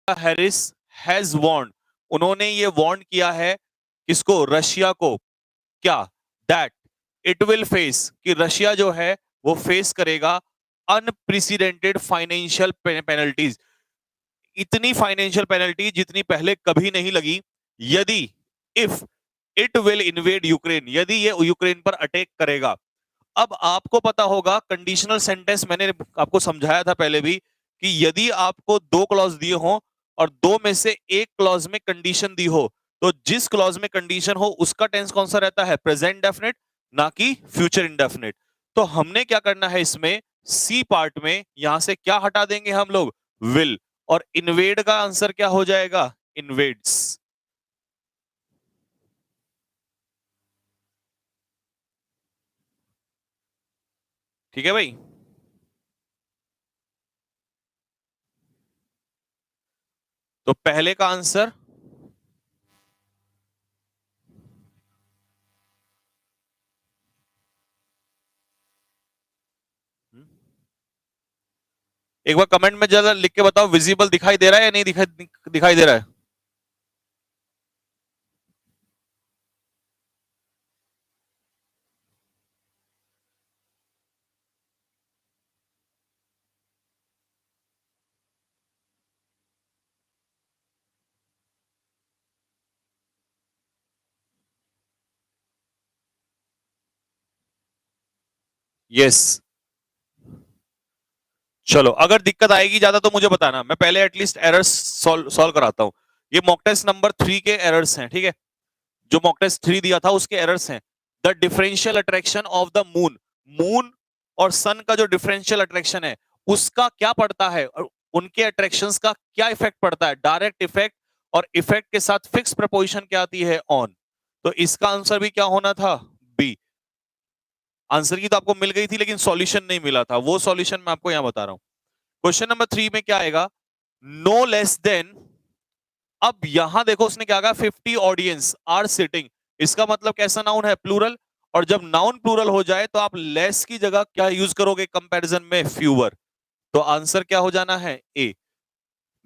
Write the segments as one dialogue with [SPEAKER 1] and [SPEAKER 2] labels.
[SPEAKER 1] Harris has Warne, उन्होंने ये Warne किया है किसको, रशिया को, क्या, दैट इट विल फेस, कि रशिया जो है वो फेस करेगा अनप्रेसिडेंटेड फाइनेंशियल पेनल्टीज, इतनी फाइनेंशियल पेनल्टी जितनी पहले कभी नहीं लगी, यदि if it will invade Ukraine, यदि ये यूक्रेन पर अटैक करेगा। अब आपको पता होगा कंडीशनल सेंटेंस मैंने आपको समझाया था पहले भी, कि यदि आपको दो क्लॉज दिए हो और दो में से एक क्लॉज में कंडीशन दी हो, तो जिस क्लॉज में कंडीशन हो उसका टेंस कौन सा रहता है, प्रेजेंट डेफिनेट, ना कि फ्यूचर इंडेफिनेट। तो हमने क्या करना है इसमें, सी पार्ट में यहां से क्या हटा देंगे हम लोग, विल, और इन्वेड का आंसर क्या हो जाएगा, इन्वेड्स। ठीक है भाई। तो पहले का आंसर, एक बार कमेंट में जरा लिख के बताओ, विजिबल दिखाई दे रहा है या नहीं दिखाई दिखाई दे रहा है। यस। चलो, अगर दिक्कत आएगी ज्यादा तो मुझे बताना, मैं पहले एटलीस्ट एरर्स सॉल्व कराता हूं। ये मॉक टेस्ट नंबर 3 के एरर्स हैं, ठीक है, जो मॉक टेस्ट 3 दिया था उसके एरर्स हैं। The differential attraction of the moon, moon और सन का जो डिफरेंशियल अट्रैक्शन है उसका क्या पड़ता है, और उनके अट्रैक्शंस का क्या इफेक्ट पड़ता है, डायरेक्ट इफेक्ट, और इफेक्ट के साथ फिक्स प्रपोजिशन क्या आती है, ऑन। तो इसका आंसर भी क्या होना था, बी। आंसर की तो आपको मिल गई थी लेकिन सॉल्यूशन नहीं मिला था, वो सॉल्यूशन मैं आपको यहां बता रहा हूं। क्वेश्चन नंबर 3 में क्या आएगा, नो लेस देन, अब यहां देखो उसने क्या कहा, 50 ऑडियंस आर सिटिंग, इसका मतलब कैसा नाउन है, प्लूरल, और जब नाउन प्लूरल हो जाए तो आप लेस की जगह क्या यूज करोगे कंपैरिजन में, फ्यूअर। तो आंसर क्या हो जाना है, ए,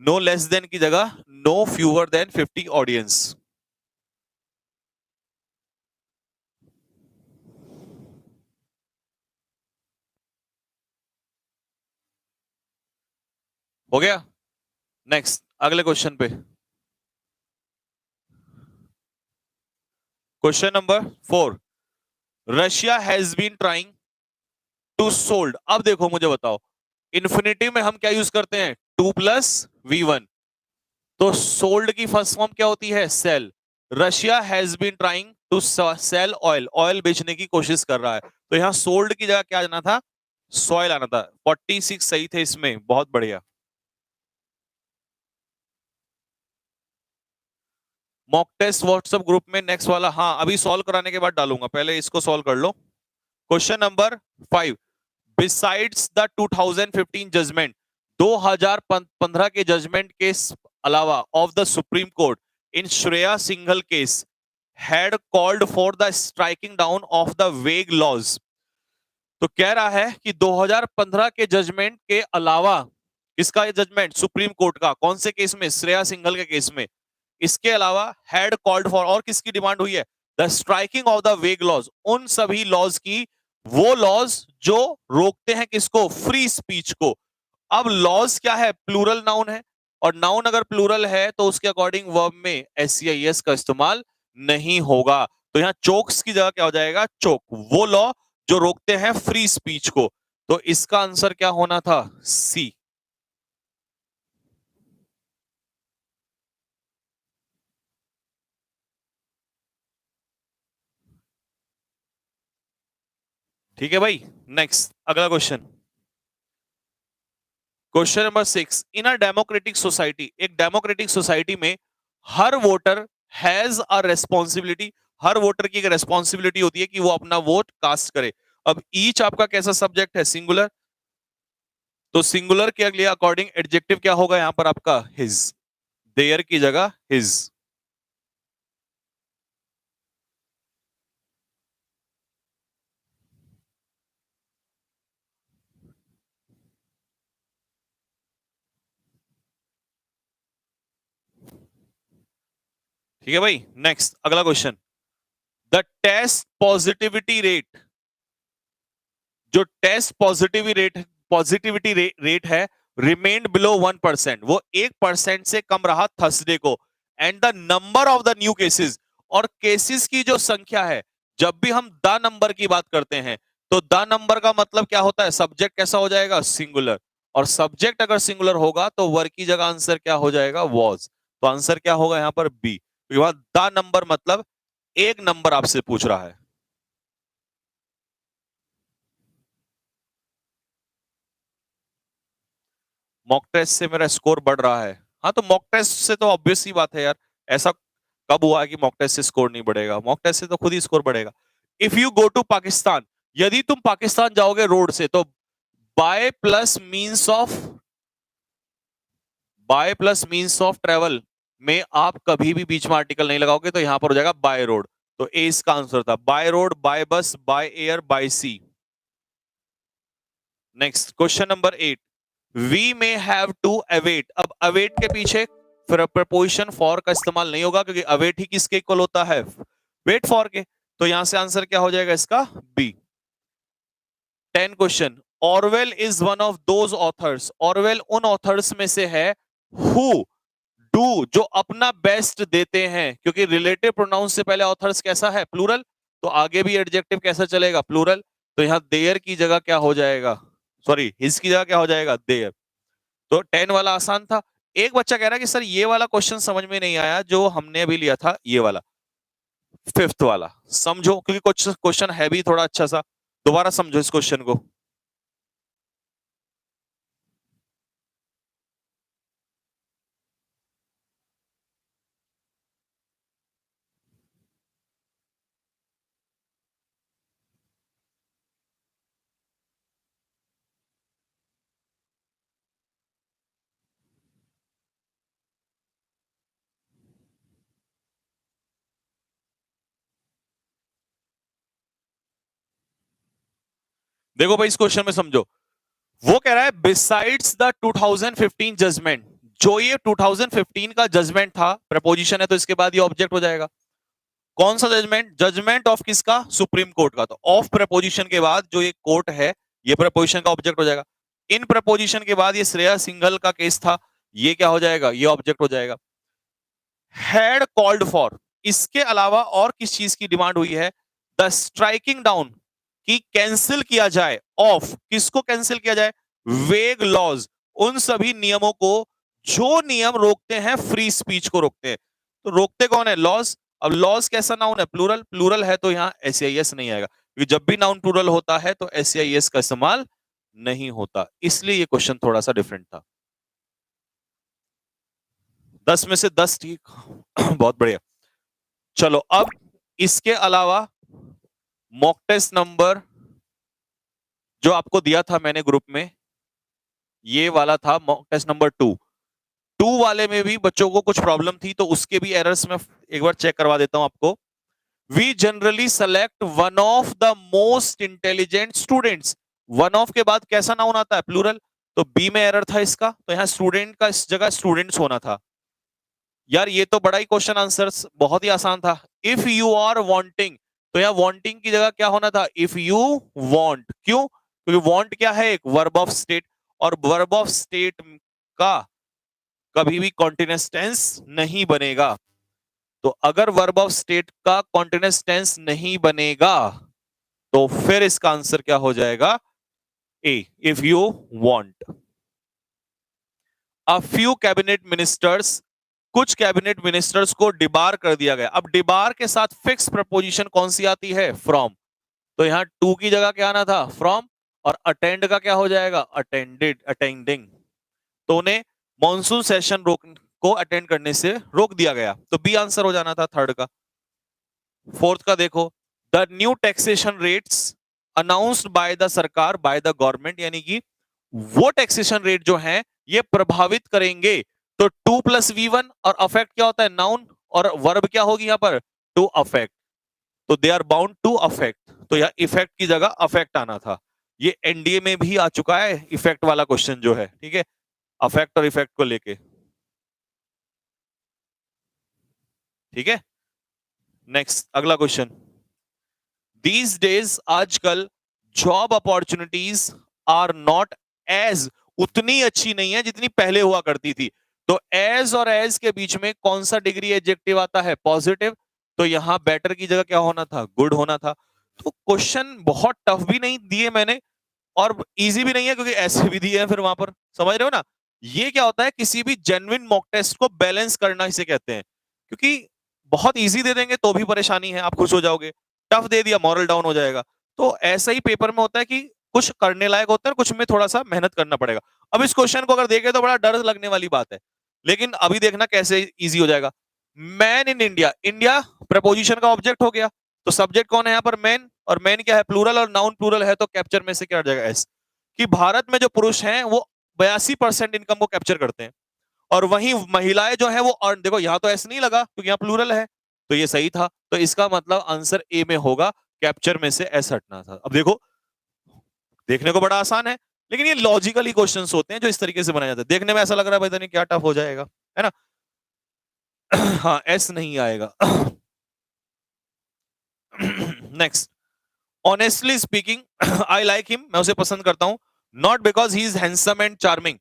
[SPEAKER 1] नो लेस देन की जगह नो फ्यूअर देन 50 ऑडियंस। हो गया। नेक्स्ट, अगले क्वेश्चन पे, question number 4, Russia has been trying to sold, अब देखो मुझे बताओ, इन्फिनिटिव में हम क्या यूज करते हैं, 2 + V1, तो सोल्ड की फर्स्ट फॉर्म क्या होती है, sell. Russia has been trying to sell oil, oil बेचने की कोशिश कर रहा है, तो यहां सोल्ड की जगह क्या आना था, सॉइल आना था। 46 सही थे इसमें, बहुत बढ़िया। मॉक टेस्ट व्हाट्सएप ग्रुप में नेक्स्ट वाला, हाँ अभी सॉल्व कराने के बाद डालूंगा, पहले इसको सॉल्व कर लो। Question number 5, besides the 2015 judgement, 2015 के जजमेंट के अलावा of the Supreme Court in Shreya Singhal case had called for the striking down of the वेग लॉज। तो कह रहा है कि 2015 के जजमेंट के अलावा, किसका ये जजमेंट, सुप्रीम कोर्ट का, कौन से केस में, श्रेया सिंघल के केस में, इसके अलावा हैड कॉल्ड फॉर, और किसकी डिमांड हुई है, द स्ट्राइकिंग ऑफ द वेग लॉज, उन सभी लॉज की, वो लॉज जो रोकते हैं किसको, फ्री स्पीच को। अब लॉज क्या है, प्लूरल नाउन है, और नाउन अगर प्लूरल है तो उसके अकॉर्डिंग वर्ब में एस का इस्तेमाल नहीं होगा। तो यहां चोक्स की जगह क्या हो जाएगा, चोक, वो लॉ जो रोकते हैं फ्री स्पीच को। तो इसका आंसर क्या होना था, सी। ठीक है भाई। नेक्स्ट, अगला question, question number 6, in a democratic society, एक डेमोक्रेटिक सोसाइटी में हर वोटर हैज अ रेस्पॉन्सिबिलिटी, हर वोटर की एक रेस्पॉन्सिबिलिटी होती है कि वो अपना वोट कास्ट करे। अब ईच आपका कैसा सब्जेक्ट है, सिंगुलर, तो सिंगुलर के अगले अकॉर्डिंग एडजेक्टिव क्या होगा यहां पर आपका, हिज, देयर की जगह हिज। ठीक है भाई। नेक्स्ट अगला question, the test positivity rate, जो टेस्ट पॉजिटिविटी रेट है रिमेन्ड बिलो 1%, वो 1% से कम रहा थर्सडे को, and the number of the new cases, और केसेस की जो संख्या है, जब भी हम द नंबर की बात करते हैं तो द नंबर का मतलब क्या होता है, सब्जेक्ट कैसा हो जाएगा, सिंगुलर, और सब्जेक्ट अगर सिंगुलर होगा तो वर्ब की जगह आंसर क्या हो जाएगा, वॉज, तो आंसर क्या होगा यहां पर बी, क्योंकि द नंबर मतलब एक नंबर आपसे पूछ रहा है। मॉक टेस्ट से मेरा स्कोर बढ़ रहा है, हाँ तो मॉक टेस्ट से तो ऑब्वियस ही बात है यार, ऐसा कब हुआ है कि मॉक टेस्ट से स्कोर नहीं बढ़ेगा, मॉक टेस्ट से तो खुद ही स्कोर बढ़ेगा। If you go to Pakistan, यदि तुम पाकिस्तान जाओगे रोड से तो by plus means of travel में आप कभी भी बीच में आर्टिकल नहीं लगाओगे, तो यहां पर हो जाएगा बाय रोड, तो ए इसका आंसर था, by road, by bus, by air, by sea. Next question number 8, we may have to await, अब अवेट के पीछे प्रपोजिशन फॉर का इस्तेमाल नहीं होगा, क्योंकि अवेट ही किसके इक्वल होता है, वेट फॉर के, तो यहां से आंसर क्या हो जाएगा इसका, B. 10 question, Orwell is one of those authors, Orwell उन ऑथर्स में से है हु डू, जो अपना बेस्ट देते हैं, क्योंकि रिलेटिव प्रोनाउन से पहले ऑथर्स कैसा है, प्लूरल, तो आगे भी एडजेक्टिव कैसा चलेगा, प्लूरल, तो यहां देयर की जगह क्या हो जाएगा, सॉरी हिज की जगह क्या हो जाएगा, देयर। तो 10 वाला आसान था। एक बच्चा कह रहा है कि सर ये वाला क्वेश्चन समझ में नहीं आया जो हमने अभी लिया था, ये वाला 5th वाला समझो, क्योंकि कुछ क्वेश्चन है भी थोड़ा अच्छा सा, दोबारा समझो इस क्वेश्चन को। देखो भाई इस क्वेश्चन में समझो, वो कह रहा है बिसाइड्स द 2015 जजमेंट, जो ये 2015 का जजमेंट था, प्रपोजिशन है तो इसके बाद ये ऑब्जेक्ट हो जाएगा, कौन सा जजमेंट, जजमेंट ऑफ किसका, सुप्रीम कोर्ट का, तो ऑफ प्रपोजिशन के बाद जो ये कोर्ट है ये प्रपोजिशन का ऑब्जेक्ट हो जाएगा, इन प्रपोजिशन के बाद ये श्रेया सिंघल का केस था, ये क्या हो जाएगा, ये ऑब्जेक्ट हो जाएगा। हैड कॉल्ड फॉर, इसके अलावा और किस चीज की डिमांड हुई है, द स्ट्राइकिंग डाउन, कि कैंसिल किया जाए, ऑफ किसको कैंसिल किया जाए, वेग लॉज, उन सभी नियमों को जो नियम रोकते हैं फ्री स्पीच को रोकते हैं, तो रोकते कौन है, लॉज, अब लॉज कैसा नाउन है, प्लूरल, प्लूरल है तो यहां एसआईएस नहीं आएगा, क्योंकि जब भी नाउन प्लूरल होता है तो एसआईएस का इस्तेमाल नहीं होता, इसलिए ये क्वेश्चन थोड़ा सा डिफरेंट था। 10 में से 10 ठीक बहुत बढ़िया। चलो अब इसके अलावा मॉक टेस्ट नंबर जो आपको दिया था मैंने ग्रुप में, ये वाला था मॉक टेस्ट नंबर 2 वाले में भी बच्चों को कुछ प्रॉब्लम थी, तो उसके भी एरर्स में एक बार चेक करवा देता हूं आपको। We generally select one of the most intelligent students, one of के बाद कैसा नाउन आता है, प्लूरल, तो बी में एरर था इसका, तो यहां स्टूडेंट का इस जगह स्टूडेंट्स होना था। यार ये तो बड़ा ही क्वेश्चन आंसर बहुत ही आसान था, इफ यू आर वांटिंग, तो यहां वांटिंग की जगह क्या होना था, इफ यू वांट, क्यों, क्योंकि वांट क्या है, एक वर्ब ऑफ स्टेट, और वर्ब ऑफ स्टेट का कभी भी कॉन्टिन्यूअस टेंस नहीं बनेगा, तो अगर वर्ब ऑफ स्टेट का कॉन्टिन्यूअस टेंस नहीं बनेगा तो फिर इसका आंसर क्या हो जाएगा, A, if you want. A few cabinet ministers, कुछ कैबिनेट मिनिस्टर्स को डिबार कर दिया गया, अब डिबार के साथ फिक्स प्रपोजिशन कौन सी आती है, फ्रॉम, तो यहां टू की जगह क्या आना था, फ्रॉम, और अटेंड का क्या हो जाएगा, अटेंडेड, अटेंडिंग, तो उन्हें मॉनसून सेशन को अटेंड करने से रोक दिया गया, तो बी आंसर हो जाना था थर्ड का। फोर्थ का देखो, the new taxation rates announced by the सरकार, बाय द गवर्नमेंट, यानी कि वो टैक्सेशन रेट जो है ये प्रभावित करेंगे, तो 2+V1, और अफेक्ट क्या होता है, नाउन, और वर्ब क्या होगी यहां पर, टू अफेक्ट, तो they are bound to affect, तो यह इफेक्ट की जगह अफेक्ट आना था, ये एनडीए में भी आ चुका है इफेक्ट वाला क्वेश्चन जो है, ठीक है, अफेक्ट और इफेक्ट को लेके, ठीक है, नेक्स्ट अगला क्वेश्चन। दीज डेज, आजकल, job opportunities are not as, उतनी अच्छी नहीं है जितनी पहले हुआ करती थी। तो एज और एज के बीच में कौन सा डिग्री एडजेक्टिव आता है? पॉजिटिव। तो यहां बेटर की जगह क्या होना था? गुड होना था। तो क्वेश्चन बहुत टफ भी नहीं दिए मैंने और इजी भी नहीं है, क्योंकि ऐसे भी दिए हैं फिर वहां पर, समझ रहे हो ना? ये क्या होता है, किसी भी जेन्युइन मॉक टेस्ट को बैलेंस करना इसे कहते हैं। क्योंकि बहुत इजी दे देंगे तो भी परेशानी है, आप खुश हो जाओगे, टफ दे दिया मॉरल डाउन हो जाएगा। तो ऐसा ही पेपर में होता है कि कुछ करने लायक होता है, कुछ में थोड़ा सा मेहनत करना पड़ेगा। अब इस क्वेश्चन को अगर देखें तो बड़ा डर लगने वाली बात है, लेकिन अभी देखना कैसे इजी हो जाएगा। Man in India, India preposition का ऑब्जेक्ट हो गया, तो सब्जेक्ट कौन है यहाँ पर? मैन। और मैन क्या है? प्लूरल, और नाउन प्लूरल है तो कैप्चर में से क्या आ जाएगा? एस। कि भारत में जो पुरुष हैं वो 82% इनकम को कैप्चर करते हैं, और वहीं महिलाएं जो है वो अर्न, देखो यहां तो ऐसे नहीं लगा क्योंकि यहाँ प्लूरल है, तो ये सही था। तो इसका मतलब आंसर ए में होगा, कैप्चर में से एस हटना था। अब देखो, देखने को बड़ा आसान है, लेकिन ये लॉजिकली क्वेश्चंस होते हैं जो इस तरीके से बनाए जाते हैं। देखने में ऐसा लग रहा है भाई नहीं क्या टफ हो जाएगा, है ना? हाँ, एस नहीं आएगा। Next, honestly speaking I like him, मैं उसे पसंद करता हूं, not because he is handsome and charming.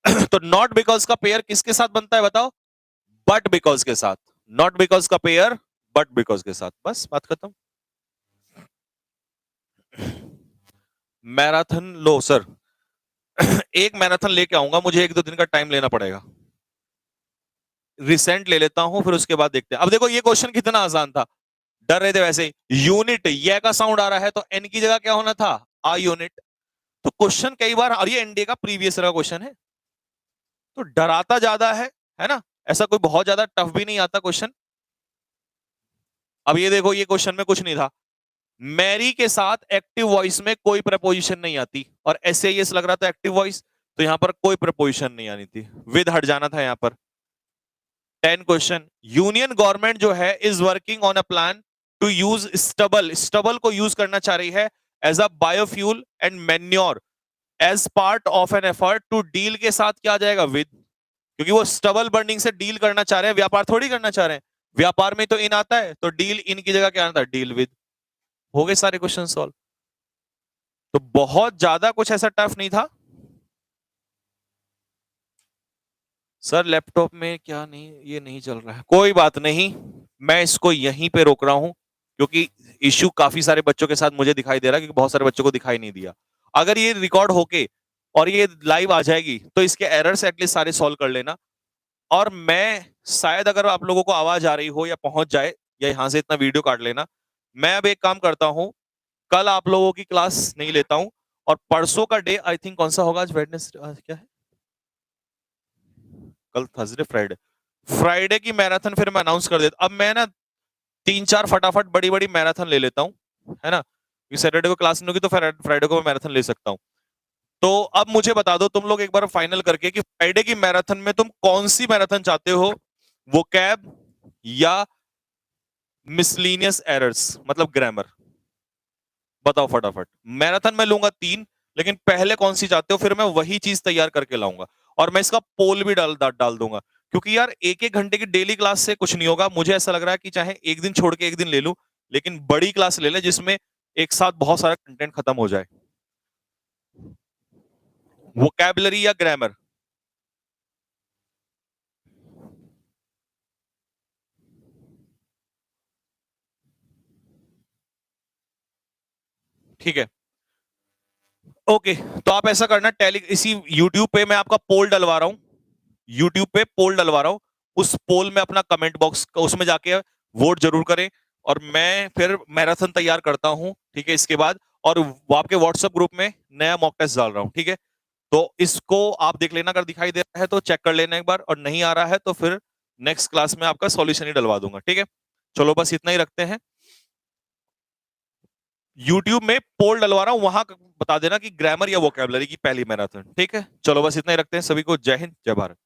[SPEAKER 1] तो नॉट बिकॉज का पेयर किसके साथ बनता है बताओ? बट बिकॉज के साथ। नॉट बिकॉज का पेयर बट बिकॉज के साथ, बस बात खत्म। मैराथन लो सर। एक मैराथन लेके आऊंगा, मुझे 1-2 दिन का टाइम लेना पड़ेगा। रिसेंट ले लेता हूं, फिर उसके बाद देखते हैं। अब देखो ये क्वेश्चन कितना आसान था, डर रहे थे वैसे ही। यूनिट, ये का साउंड आ रहा है तो एन की जगह क्या होना था? आ यूनिट। तो क्वेश्चन कई बार, और ये एनडीए का प्रीवियस ईयर का क्वेश्चन है, तो डराता ज्यादा है ना? ऐसा कोई बहुत ज्यादा टफ भी नहीं आता क्वेश्चन। अब ये देखो, ये क्वेश्चन में कुछ नहीं था, मैरी के साथ एक्टिव वॉइस में कोई प्रपोजिशन नहीं आती, और ऐसे ये लग रहा था एक्टिव वॉइस, तो यहां पर कोई प्रपोजिशन नहीं आनी थी, विद हट जाना था यहां पर। 10 क्वेश्चन, यूनियन गवर्नमेंट जो है is working on a plan to use stubble, stubble को यूज करना चाह रही है as a biofuel and manure as part of an effort to deal, के साथ क्या आ जाएगा? विद। क्योंकि वो स्टबल बर्निंग से डील करना चाह रहे हैं, व्यापार थोड़ी करना चाह रहे हैं। व्यापार में तो इन आता है, तो डील इन की जगह क्या आता है? Deal with. हो गए सारे क्वेश्चन सॉल्व। तो बहुत ज्यादा कुछ ऐसा टफ नहीं था सर। लैपटॉप में क्या नहीं, ये नहीं चल रहा है, कोई बात नहीं, मैं इसको यहीं पे रोक रहा हूं, क्योंकि इश्यू काफी सारे बच्चों के साथ मुझे दिखाई दे रहा है, क्योंकि बहुत सारे बच्चों को दिखाई नहीं दिया। अगर ये रिकॉर्ड होके और ये लाइव आ जाएगी तो इसके एरर्स एटलीस्ट सारे सॉल्व कर लेना। और मैं शायद, अगर आप लोगों को आवाज आ रही हो या पहुंच जाए, या यहां से इतना वीडियो काट लेना। मैं अब एक काम करता हूं, कल आप लोगों की क्लास नहीं लेता हूं, और परसों का डे आई थिंक कौन सा होगा? आज वेडनेसडे, क्या है कल? Thursday, Friday. फ्राइडे की मैराथन फिर मैं अनाउंस कर देता। अब मैं ना 3-4 फटाफट बड़ी बड़ी मैराथन ले लेता हूँ, है ना? सैटरडे को क्लास नहीं होगी तो फ्राइडे को मैं मैराथन ले सकता हूँ। तो अब मुझे बता दो तुम लोग एक बार फाइनल करके कि फ्राइडे की मैराथन में तुम कौन सी मैराथन चाहते हो? वो कैब या मिसलीनियस एरर्स, मतलब ग्रामर? बताओ फटाफट। मैराथन में लूंगा 3, लेकिन पहले कौन सी चाहते हो, फिर मैं वही चीज तैयार करके लाऊंगा। और मैं इसका पोल भी डाल दूंगा, क्योंकि यार 1-1 घंटे की डेली क्लास से कुछ नहीं होगा। मुझे ऐसा लग रहा है कि चाहे एक दिन छोड़ के एक दिन ले लूं, लेकिन बड़ी क्लास ले ले जिसमें एक साथ बहुत सारा कंटेंट खत्म हो जाए। वोकैबुलरी या ग्रामर? ठीक है, ओके। तो आप ऐसा करना, टेली इसी यूट्यूब पे मैं आपका पोल डलवा रहा हूं, यूट्यूब पे पोल डलवा रहा हूं। उस पोल में अपना कमेंट बॉक्स, उसमें जाके वोट जरूर करें, और मैं फिर मैराथन तैयार करता हूं, ठीक है, इसके बाद। और वो आपके व्हाट्सएप ग्रुप में नया मॉक टेस्ट डाल रहा हूं, ठीक है? तो इसको आप देख लेना, अगर दिखाई दे रहा है तो चेक कर लेना एक बार, और नहीं आ रहा है तो फिर नेक्स्ट क्लास में आपका सॉल्यूशन ही डलवा दूंगा, ठीक है? चलो बस इतना ही रखते हैं। यूट्यूब में पोल डलवा रहा हूं, वहां बता देना कि ग्रामर या वोकैबुलरी की पहली मैराथन, ठीक है? चलो बस इतना ही रखते हैं। सभी को जय हिंद, जय भारत।